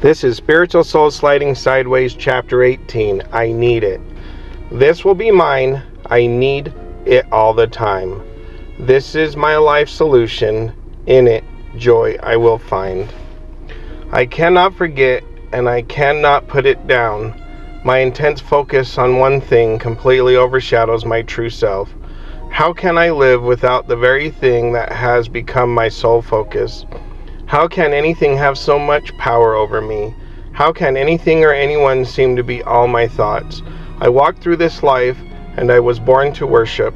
This is Spiritual Soul Sliding Sideways, Chapter 18. I need it. This will be mine. I need it all the time. This is my life solution. In it, joy I will find. I cannot forget, and I cannot put it down. My intense focus on one thing completely overshadows my true self. How can I live without the very thing that has become my sole focus? How can anything have so much power over me? How can anything or anyone seem to be all my thoughts? I walk through this life, and I was born to worship.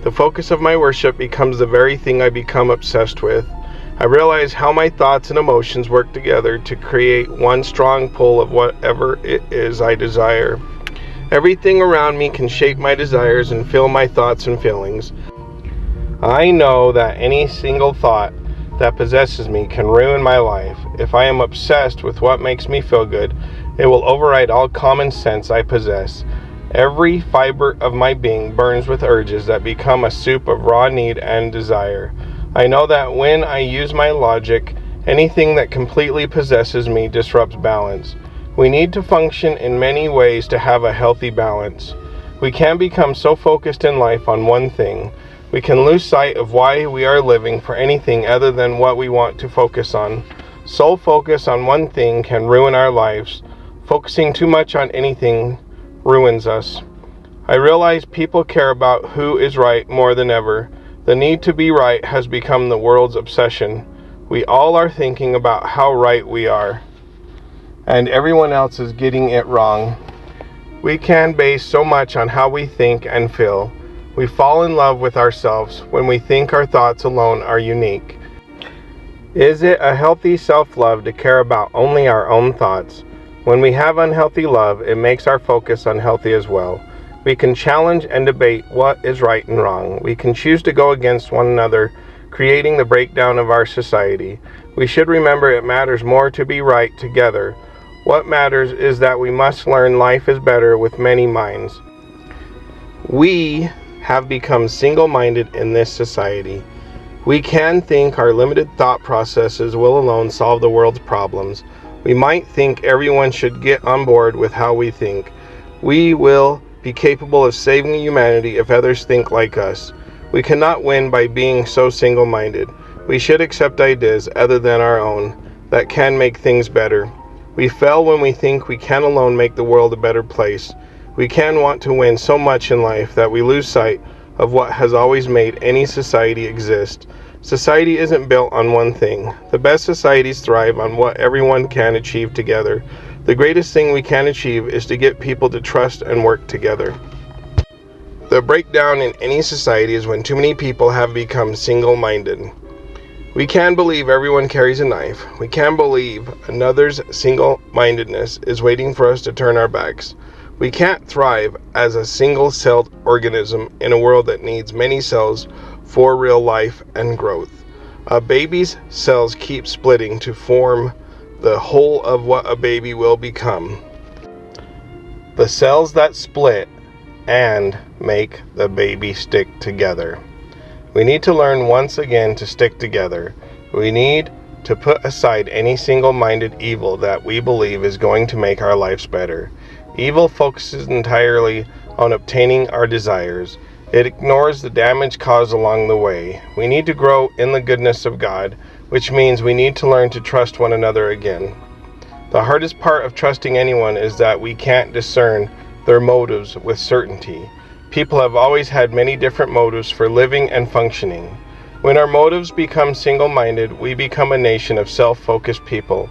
The focus of my worship becomes the very thing I become obsessed with. I realize how my thoughts and emotions work together to create one strong pull of whatever it is I desire. Everything around me can shape my desires and fill my thoughts and feelings. I know that any single thought that possesses me can ruin my life. If I am obsessed with what makes me feel good, it will override all common sense I possess. Every fiber of my being burns with urges that become a soup of raw need and desire. I know that when I use my logic, anything that completely possesses me disrupts balance. We need to function in many ways to have a healthy balance. We can become so focused in life on one thing. We can lose sight of why we are living for anything other than what we want to focus on. Sole focus on one thing can ruin our lives. Focusing too much on anything ruins us. I realize people care about who is right more than ever. The need to be right has become the world's obsession. We all are thinking about how right we are, and everyone else is getting it wrong. We can base so much on how we think and feel. We fall in love with ourselves when we think our thoughts alone are unique. Is it a healthy self-love to care about only our own thoughts? When we have unhealthy love, it makes our focus unhealthy as well. We can challenge and debate what is right and wrong. We can choose to go against one another, creating the breakdown of our society. We should remember it matters more to be right together. What matters is that we must learn life is better with many minds. We have become single-minded in this society. We can think our limited thought processes will alone solve the world's problems. We might think everyone should get on board with how we think. We will be capable of saving humanity if others think like us. We cannot win by being so single-minded. We should accept ideas other than our own that can make things better. We fail when we think we can alone make the world a better place. We can want to win so much in life that we lose sight of what has always made any society exist. Society isn't built on one thing. The best societies thrive on what everyone can achieve together. The greatest thing we can achieve is to get people to trust and work together. The breakdown in any society is when too many people have become single-minded. We can believe everyone carries a knife. We can believe another's single-mindedness is waiting for us to turn our backs. We can't thrive as a single-celled organism in a world that needs many cells for real life and growth. A baby's cells keep splitting to form the whole of what a baby will become. The cells that split and make the baby stick together. We need to learn once again to stick together. We need to put aside any single-minded evil that we believe is going to make our lives better. Evil focuses entirely on obtaining our desires. It ignores the damage caused along the way. We need to grow in the goodness of God, which means we need to learn to trust one another again. The hardest part of trusting anyone is that we can't discern their motives with certainty. People have always had many different motives for living and functioning. When our motives become single-minded, we become a nation of self-focused people.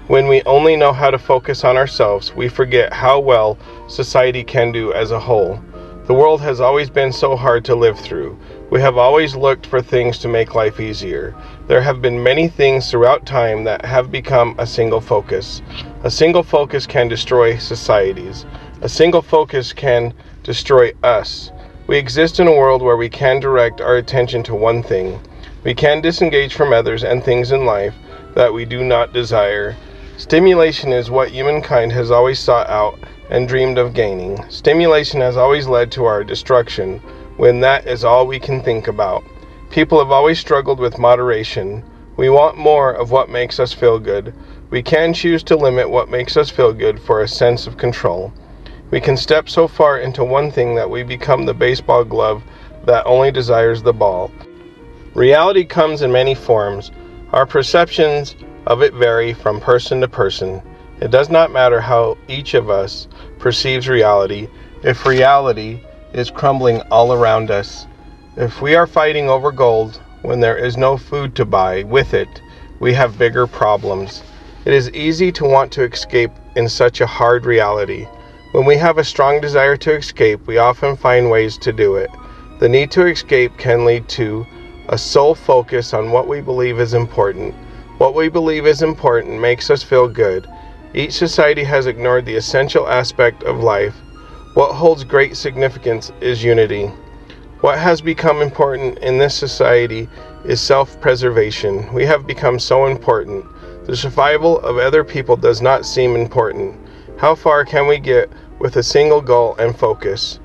When we only know how to focus on ourselves, we forget how well society can do as a whole. The world has always been so hard to live through. We have always looked for things to make life easier. There have been many things throughout time that have become a single focus. A single focus can destroy societies. A single focus can destroy us. We exist in a world where we can direct our attention to one thing. We can disengage from others and things in life that we do not desire. Stimulation is what humankind has always sought out and dreamed of gaining. Stimulation has always led to our destruction when that is all we can think about. People have always struggled with moderation. We want more of what makes us feel good. We can choose to limit what makes us feel good for a sense of control. We can step so far into one thing that we become the baseball glove that only desires the ball. Reality comes in many forms. Our perceptions of it vary from person to person. It does not matter how each of us perceives reality if reality is crumbling all around us. If we are fighting over gold when there is no food to buy with it, we have bigger problems. It is easy to want to escape in such a hard reality. When we have a strong desire to escape, we often find ways to do it. The need to escape can lead to a sole focus on what we believe is important. What we believe is important makes us feel good. Each society has ignored the essential aspect of life. What holds great significance is unity. What has become important in this society is self-preservation. We have become so important. The survival of other people does not seem important. How far can we get with a single goal and focus?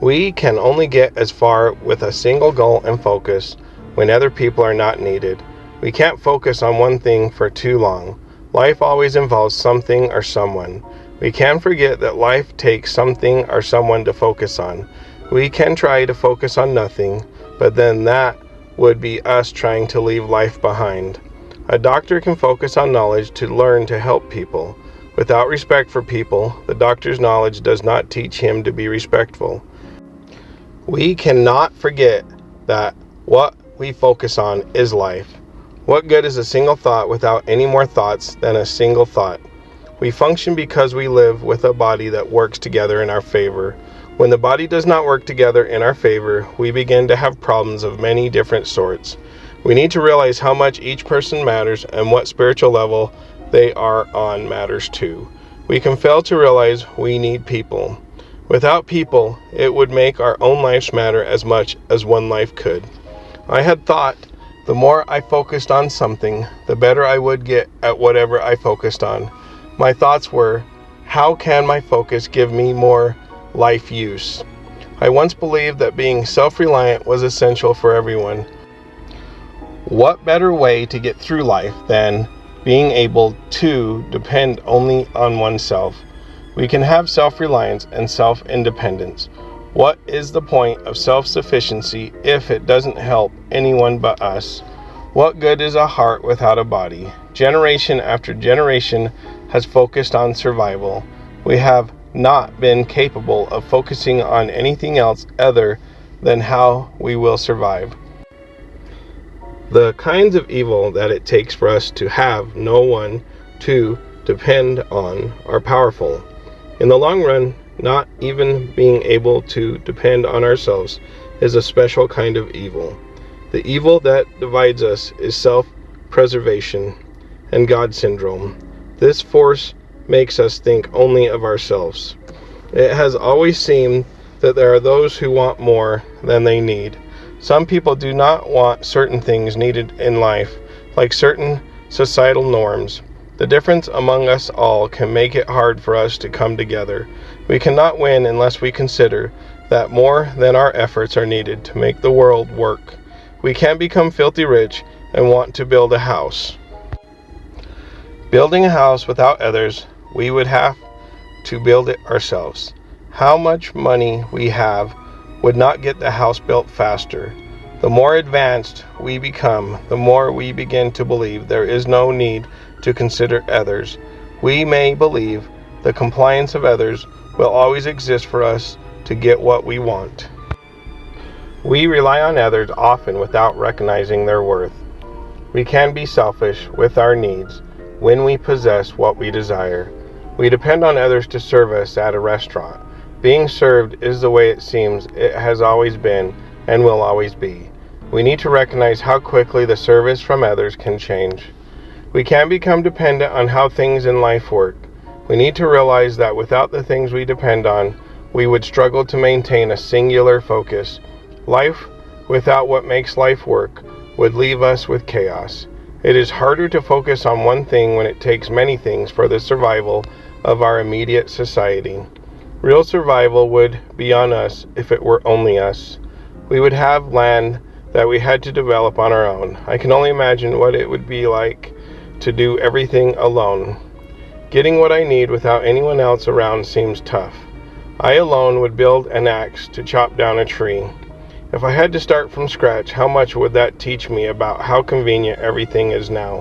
We can only get as far with a single goal and focus when other people are not needed. We can't focus on one thing for too long. Life always involves something or someone. We can forget that life takes something or someone to focus on. We can try to focus on nothing, but then that would be us trying to leave life behind. A doctor can focus on knowledge to learn to help people. Without respect for people, the doctor's knowledge does not teach him to be respectful. We cannot forget that what we focus on is life. What good is a single thought without any more thoughts than a single thought? We function because we live with a body that works together in our favor. When the body does not work together in our favor, we begin to have problems of many different sorts. We need to realize how much each person matters and what spiritual level they are on matters too. We can fail to realize we need people. Without people, it would make our own lives matter as much as one life could. I had thought the more I focused on something, the better I would get at whatever I focused on. My thoughts were, how can my focus give me more life use? I once believed that being self-reliant was essential for everyone. What better way to get through life than being able to depend only on oneself? We can have self-reliance and self-independence. What is the point of self-sufficiency if it doesn't help anyone but us? What good is a heart without a body? Generation after generation has focused on survival. We have not been capable of focusing on anything else other than how we will survive. The kinds of evil that it takes for us to have no one to depend on are powerful. In the long run, not even being able to depend on ourselves is a special kind of evil. The evil that divides us is self-preservation and God syndrome. This force makes us think only of ourselves. It has always seemed that there are those who want more than they need. Some people do not want certain things needed in life, like certain societal norms. The difference among us all can make it hard for us to come together. We cannot win unless we consider that more than our efforts are needed to make the world work. We can't become filthy rich and want to build a house. Building a house without others, we would have to build it ourselves. How much money we have would not get the house built faster. The more advanced we become, the more we begin to believe there is no need to consider others. We may believe the compliance of others will always exist for us to get what we want. We rely on others often without recognizing their worth. We can be selfish with our needs when we possess what we desire. We depend on others to serve us at a restaurant. Being served is the way it seems it has always been and will always be. We need to recognize how quickly the service from others can change. We can become dependent on how things in life work. We need to realize that without the things we depend on, we would struggle to maintain a singular focus. Life without what makes life work would leave us with chaos. It is harder to focus on one thing when it takes many things for the survival of our immediate society. Real survival would be on us if it were only us. We would have land that we had to develop on our own. I can only imagine what it would be like to do everything alone. Getting what I need without anyone else around seems tough. I alone would build an axe to chop down a tree. If I had to start from scratch, how much would that teach me about how convenient everything is now?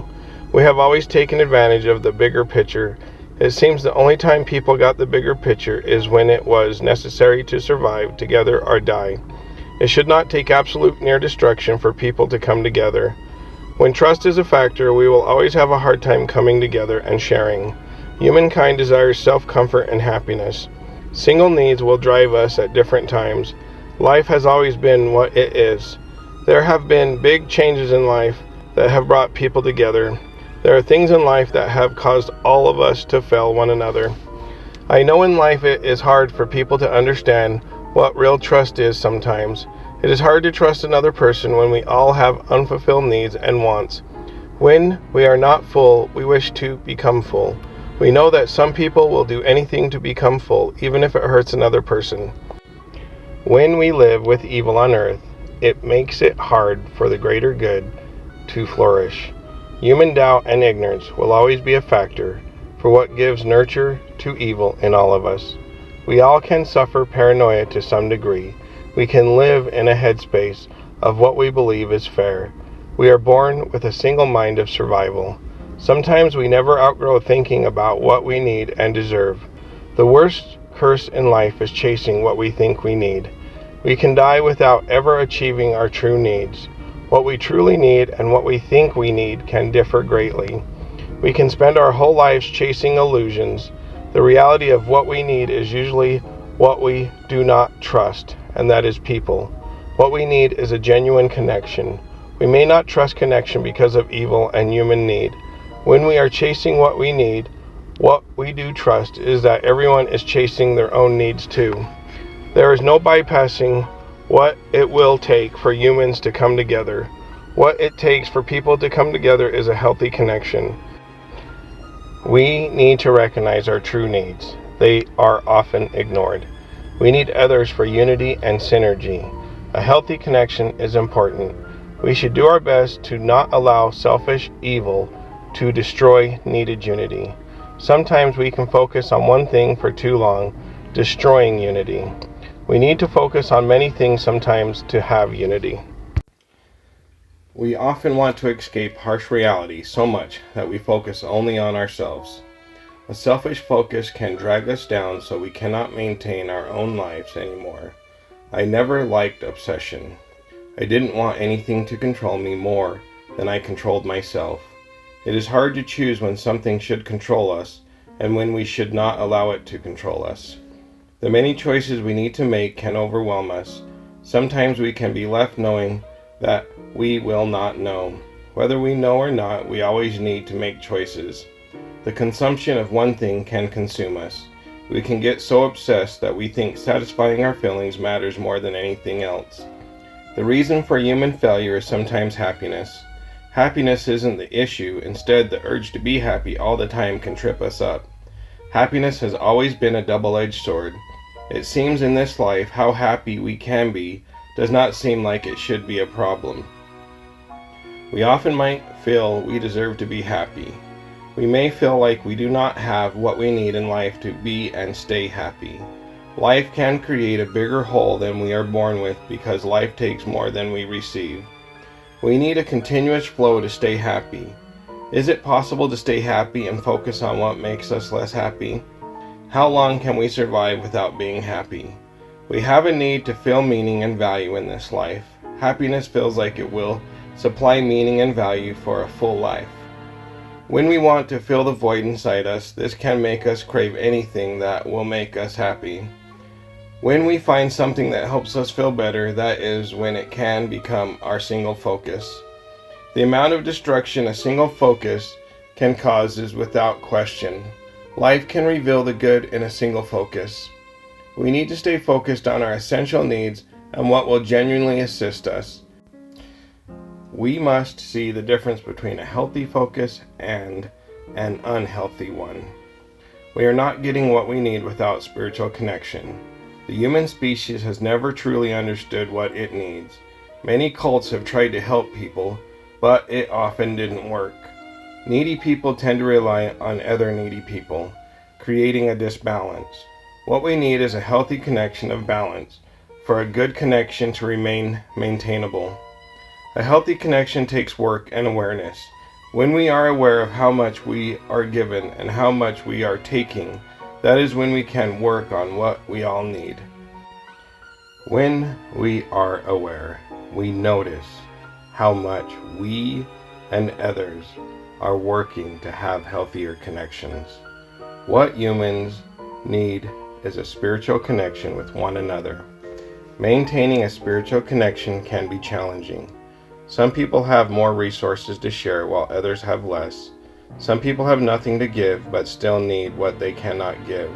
We have always taken advantage of the bigger picture. It seems the only time people got the bigger picture is when it was necessary to survive together or die. It should not take absolute near destruction for people to come together. When trust is a factor, we will always have a hard time coming together and sharing. Humankind desires self-comfort and happiness. Single needs will drive us at different times. Life has always been what it is. There have been big changes in life that have brought people together. There are things in life that have caused all of us to fail one another. I know in life it is hard for people to understand what real trust is sometimes. It is hard to trust another person when we all have unfulfilled needs and wants. When we are not full, we wish to become full. We know that some people will do anything to become full, even if it hurts another person. When we live with evil on earth, it makes it hard for the greater good to flourish. Human doubt and ignorance will always be a factor for what gives nurture to evil in all of us. We all can suffer paranoia to some degree. We can live in a headspace of what we believe is fair. We are born with a single mind of survival. Sometimes we never outgrow thinking about what we need and deserve. The worst curse in life is chasing what we think we need. We can die without ever achieving our true needs. What we truly need and what we think we need can differ greatly. We can spend our whole lives chasing illusions. The reality of what we need is usually what we do not trust, and that is people. What we need is a genuine connection. We may not trust connection because of evil and human need. When we are chasing what we need, what we do trust is that everyone is chasing their own needs too. There is no bypassing what it will take for humans to come together. What it takes for people to come together is a healthy connection. We need to recognize our true needs. They are often ignored. We need others for unity and synergy. A healthy connection is important. We should do our best to not allow selfish evil to destroy needed unity. Sometimes we can focus on one thing for too long, destroying unity. We need to focus on many things sometimes to have unity. We often want to escape harsh reality so much that we focus only on ourselves. A selfish focus can drag us down so we cannot maintain our own lives anymore. I never liked obsession. I didn't want anything to control me more than I controlled myself. It is hard to choose when something should control us and when we should not allow it to control us. The many choices we need to make can overwhelm us. Sometimes we can be left knowing that we will not know. Whether we know or not, we always need to make choices. The consumption of one thing can consume us. We can get so obsessed that we think satisfying our feelings matters more than anything else. The reason for human failure is sometimes happiness. Happiness isn't the issue. Instead, the urge to be happy all the time can trip us up. Happiness has always been a double-edged sword. It seems in this life how happy we can be does not seem like it should be a problem. We often might feel we deserve to be happy. We may feel like we do not have what we need in life to be and stay happy. Life can create a bigger hole than we are born with because life takes more than we receive. We need a continuous flow to stay happy. Is it possible to stay happy and focus on what makes us less happy? How long can we survive without being happy? We have a need to feel meaning and value in this life. Happiness feels like it will supply meaning and value for a full life. When we want to fill the void inside us, this can make us crave anything that will make us happy. When we find something that helps us feel better, that is when it can become our single focus. The amount of destruction a single focus can cause is without question. Life can reveal the good in a single focus. We need to stay focused on our essential needs and what will genuinely assist us. We must see the difference between a healthy focus and an unhealthy one. We are not getting what we need without spiritual connection. The human species has never truly understood what it needs. Many cults have tried to help people, but it often didn't work. Needy people tend to rely on other needy people, creating a disbalance. What we need is a healthy connection of balance for a good connection to remain maintainable. A healthy connection takes work and awareness. When we are aware of how much we are given and how much we are taking, that is when we can work on what we all need. When we are aware, we notice how much we and others are working to have healthier connections. What humans need is a spiritual connection with one another. Maintaining a spiritual connection can be challenging. Some people have more resources to share while others have less. Some people have nothing to give but still need what they cannot give.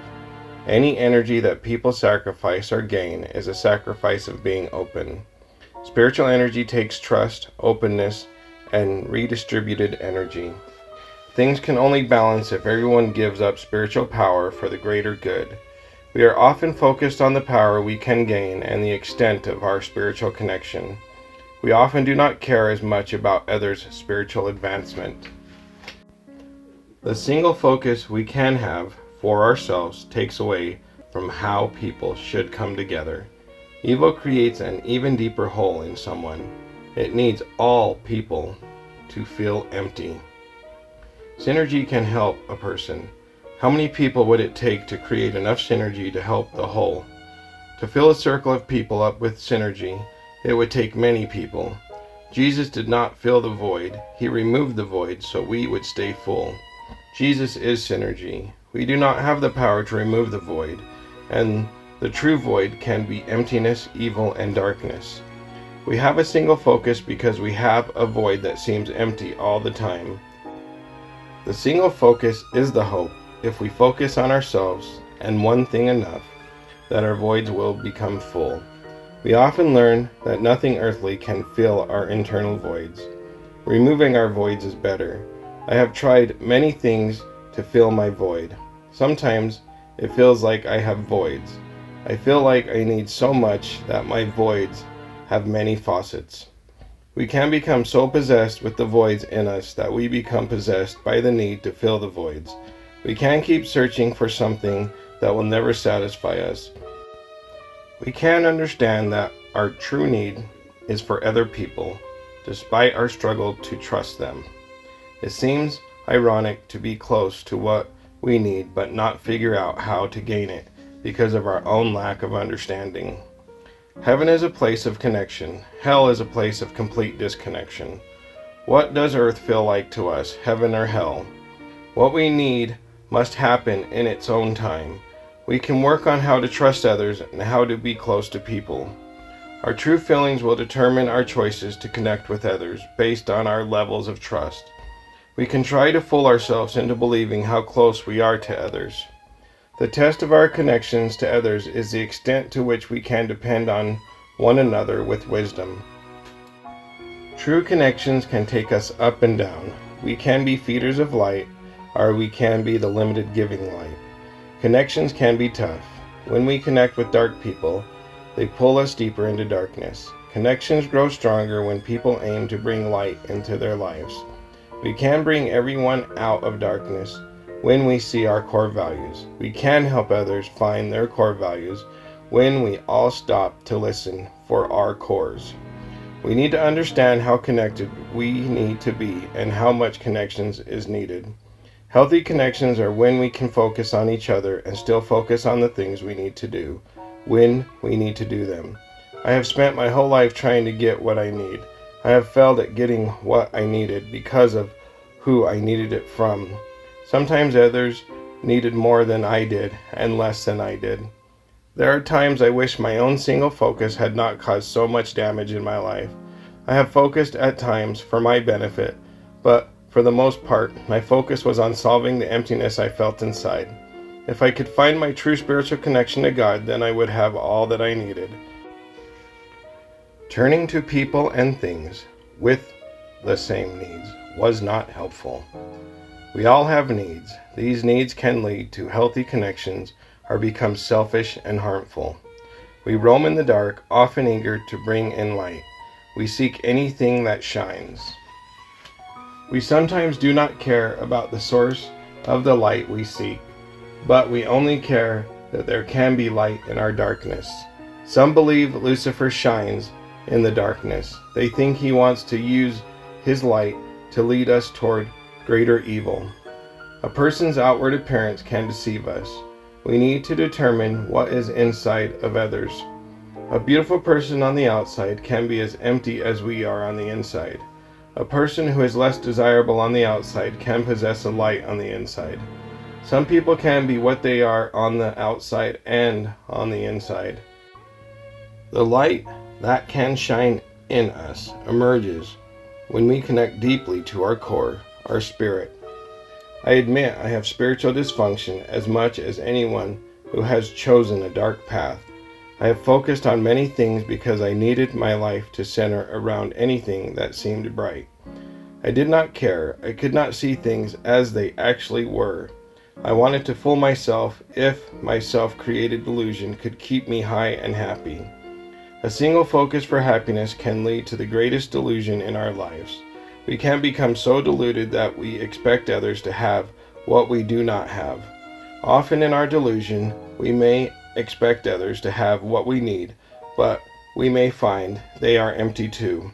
Any energy that people sacrifice or gain is a sacrifice of being open. Spiritual energy takes trust, openness, and redistributed energy. Things can only balance if everyone gives up spiritual power for the greater good. We are often focused on the power we can gain and the extent of our spiritual connection. We often do not care as much about others' spiritual advancement. The single focus we can have for ourselves takes away from how people should come together. Evil creates an even deeper hole in someone. It needs all people to feel empty. Synergy can help a person. How many people would it take to create enough synergy to help the whole? To fill a circle of people up with synergy, it would take many people. Jesus did not fill the void. He removed the void so we would stay full. Jesus is synergy. We do not have the power to remove the void, and the true void can be emptiness, evil, and darkness. We have a single focus because we have a void that seems empty all the time. The single focus is the hope. If we focus on ourselves and one thing enough, that our voids will become full. We often learn that nothing earthly can fill our internal voids. Removing our voids is better. I have tried many things to fill my void. Sometimes it feels like I have voids. I feel like I need so much that my voids have many faucets. We can become so possessed with the voids in us that we become possessed by the need to fill the voids. We can keep searching for something that will never satisfy us. We can understand that our true need is for other people, despite our struggle to trust them. It seems ironic to be close to what we need but not figure out how to gain it because of our own lack of understanding. Heaven is a place of connection. Hell is a place of complete disconnection. What does earth feel like to us, heaven or hell? What we need must happen in its own time. We can work on how to trust others and how to be close to people. Our true feelings will determine our choices to connect with others based on our levels of trust. We can try to fool ourselves into believing how close we are to others. The test of our connections to others is the extent to which we can depend on one another with wisdom. True connections can take us up and down. We can be feeders of light, or we can be the limited giving light. Connections can be tough. When we connect with dark people, they pull us deeper into darkness. Connections grow stronger when people aim to bring light into their lives. We can bring everyone out of darkness when we see our core values. We can help others find their core values when we all stop to listen for our cores. We need to understand how connected we need to be and how much connections is needed. Healthy connections are when we can focus on each other and still focus on the things we need to do when we need to do them. I have spent my whole life trying to get what I need. I have failed at getting what I needed because of who I needed it from. Sometimes others needed more than I did and less than I did. There are times I wish my own single focus had not caused so much damage in my life. I have focused at times for my benefit, but for the most part, my focus was on solving the emptiness I felt inside. If I could find my true spiritual connection to God, then I would have all that I needed. Turning to people and things with the same needs was not helpful. We all have needs. These needs can lead to healthy connections or become selfish and harmful. We roam in the dark, often eager to bring in light. We seek anything that shines. We sometimes do not care about the source of the light we seek, but we only care that there can be light in our darkness. Some believe Lucifer shines in the darkness. They think he wants to use his light to lead us toward greater evil. A person's outward appearance can deceive us. We need to determine what is inside of others. A beautiful person on the outside can be as empty as we are on the inside. A person who is less desirable on the outside can possess a light on the inside. Some people can be what they are on the outside and on the inside. The light that can shine in us emerges when we connect deeply to our core, our spirit. I admit I have spiritual dysfunction as much as anyone who has chosen a dark path. I have focused on many things because I needed my life to center around anything that seemed bright. I did not care. I could not see things as they actually were. I wanted to fool myself if my self-created delusion could keep me high and happy. A single focus for happiness can lead to the greatest delusion in our lives. We can become so deluded that we expect others to have what we do not have. Often in our delusion, we may expect others to have what we need, but we may find they are empty too.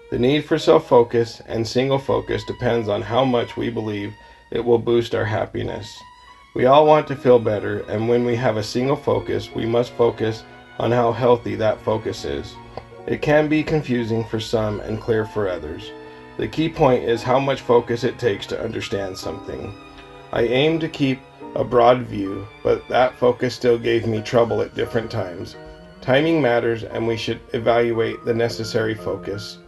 The need for self-focus and single focus depends on how much we believe it will boost our happiness. We all want to feel better, and when we have a single focus, we must focus on how healthy that focus is. It can be confusing for some and clear for others. The key point is how much focus it takes to understand something. I aim to keep a broad view, but that focus still gave me trouble at different times. Timing matters, and we should evaluate the necessary focus.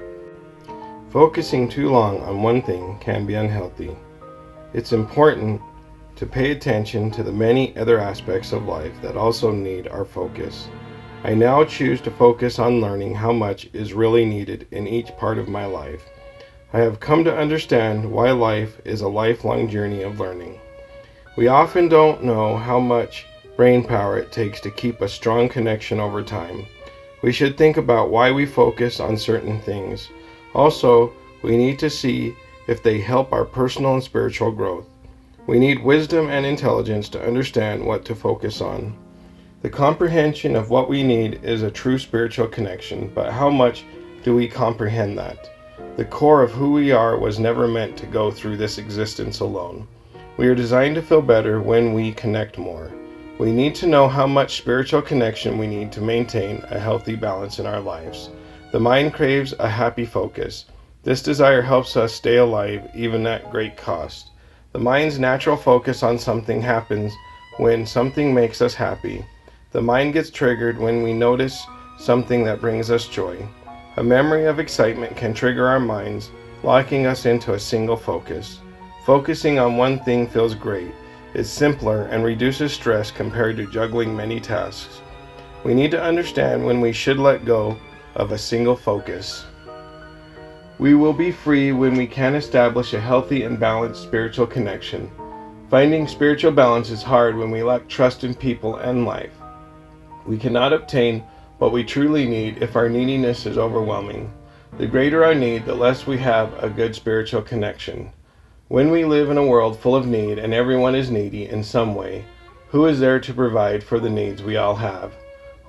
Focusing too long on one thing can be unhealthy. It's important to pay attention to the many other aspects of life that also need our focus. I now choose to focus on learning how much is really needed in each part of my life. I have come to understand why life is a lifelong journey of learning. We often don't know how much brain power it takes to keep a strong connection over time. We should think about why we focus on certain things. Also, we need to see if they help our personal and spiritual growth. We need wisdom and intelligence to understand what to focus on. The comprehension of what we need is a true spiritual connection, but how much do we comprehend that? The core of who we are was never meant to go through this existence alone. We are designed to feel better when we connect more. We need to know how much spiritual connection we need to maintain a healthy balance in our lives. The mind craves a happy focus. This desire helps us stay alive even at great cost. The mind's natural focus on something happens when something makes us happy. The mind gets triggered when we notice something that brings us joy. A memory of excitement can trigger our minds, locking us into a single focus. Focusing on one thing feels great. It's simpler and reduces stress compared to juggling many tasks. We need to understand when we should let go of a single focus. We will be free when we can establish a healthy and balanced spiritual connection. Finding spiritual balance is hard when we lack trust in people and life. We cannot obtain what we truly need if our neediness is overwhelming. The greater our need, the less we have a good spiritual connection. When we live in a world full of need and everyone is needy in some way, who is there to provide for the needs we all have?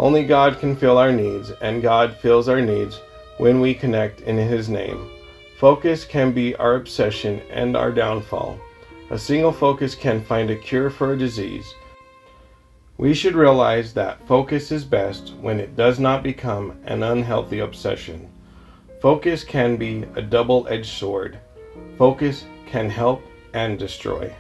Only God can fill our needs, and God fills our needs when we connect in His name. Focus can be our obsession and our downfall. A single focus can find a cure for a disease. We should realize that focus is best when it does not become an unhealthy obsession. Focus can be a double-edged sword. Focus can help and destroy.